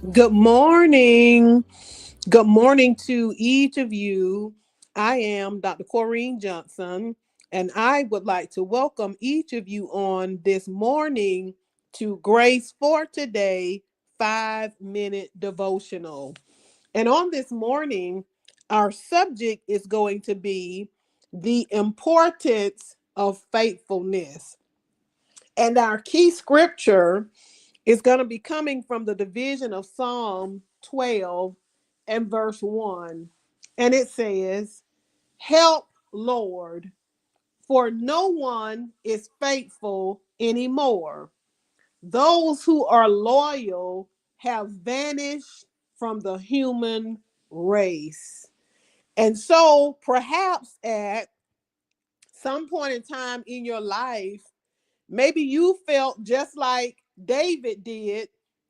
Good morning. Good morning to each of you. I am Dr. Corrine Johnson, and I would like to welcome each of you on this morning to Grace for Today 5 Minute Devotional. And on this morning, our subject is going to be the importance of faithfulness. And our key scripture is going to be coming from the division of Psalm 12 and verse 1. And it says, "Help, Lord, for no one is faithful anymore. Those who are loyal have vanished from the human race." And so perhaps at some point in time in your life, maybe you felt just like David did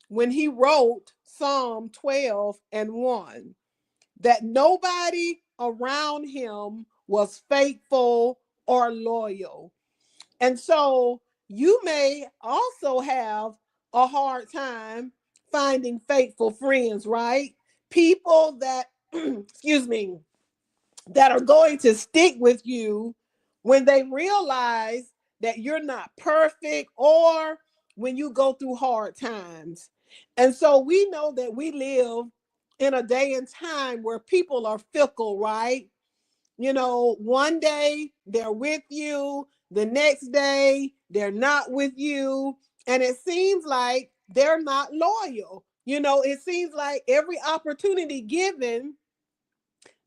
when he wrote Psalm 12 and 1, that nobody around him was faithful or loyal. And so you may also have a hard time finding faithful friends, right? People that, excuse me, that are going to stick with you when they realize that you're not perfect or when you go through hard times. And so we know that we live in a day and time where people are fickle, right? You know, one day they're with you, the next day they're not with you, and it seems like they're not loyal. You know, it seems like every opportunity given,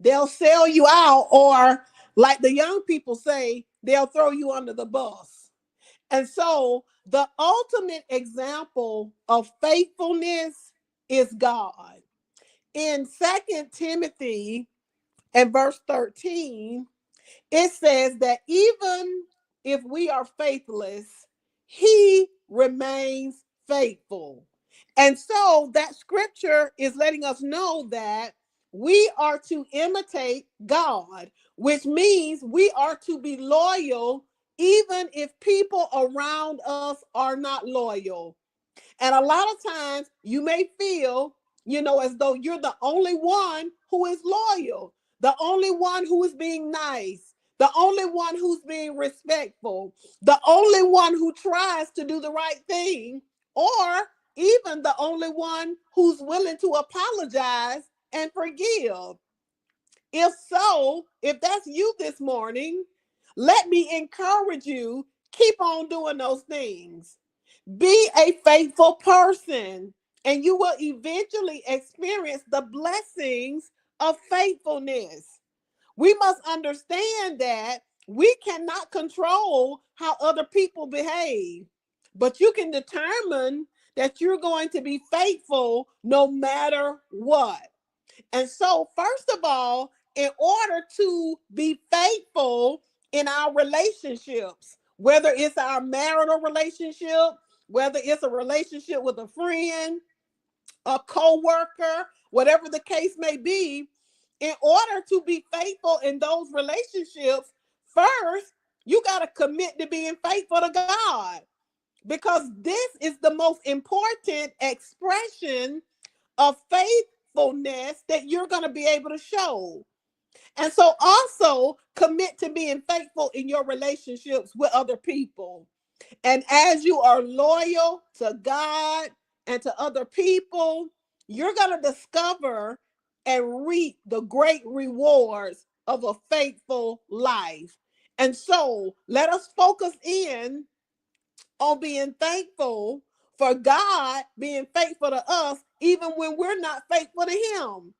they'll sell you out, or like the young people say, they'll throw you under the bus. And so the ultimate example of faithfulness is God. In Second Timothy and verse 13, it says that even if we are faithless, he remains faithful. And so that scripture is letting us know that we are to imitate God, which means we are to be loyal even if people around us are not loyal. And a lot of times you may feel, as though you're the only one who is loyal, the only one who is being nice, the only one who's being respectful, the only one who tries to do the right thing, or even the only one who's willing to apologize and forgive. If so, if that's you this morning, let me encourage you, keep on doing those things. Be a faithful person, and you will eventually experience the blessings of faithfulness. We must understand that we cannot control how other people behave, but you can determine that you're going to be faithful no matter what. And so, first of all, in order to be faithful in our relationships, whether it's our marital relationship, whether it's a relationship with a friend, a co-worker, whatever the case may be, in order to be faithful in those relationships, first, you got to commit to being faithful to God, because this is the most important expression of faithfulness that you're going to be able to show. And so also commit to being faithful in your relationships with other people. And as you are loyal to God and to other people, you're going to discover and reap the great rewards of a faithful life. And so let us focus in on being thankful for God being faithful to us, even when we're not faithful to Him.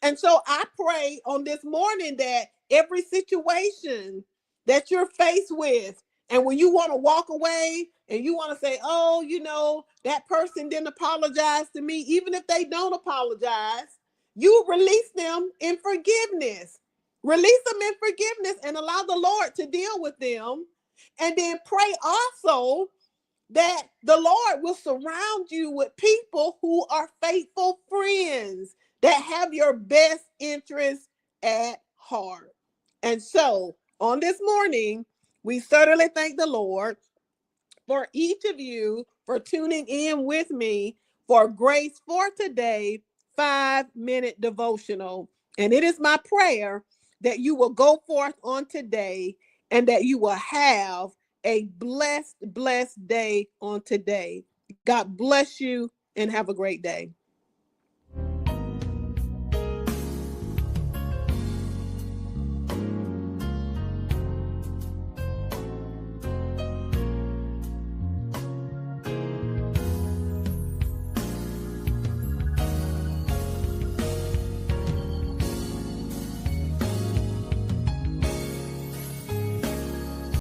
And so I pray on this morning that every situation that you're faced with, and when you want to walk away and you want to say, oh, that person didn't apologize to me, even if they don't apologize, you release them in forgiveness. Release them in forgiveness and allow the Lord to deal with them. And then pray also that the Lord will surround you with people who are faithful friends that have your best interests at heart. And so on this morning, we certainly thank the Lord for each of you for tuning in with me for Grace for Today 5-minute devotional. And it is my prayer that you will go forth on today and that you will have a blessed day on today. God bless you and have a great day.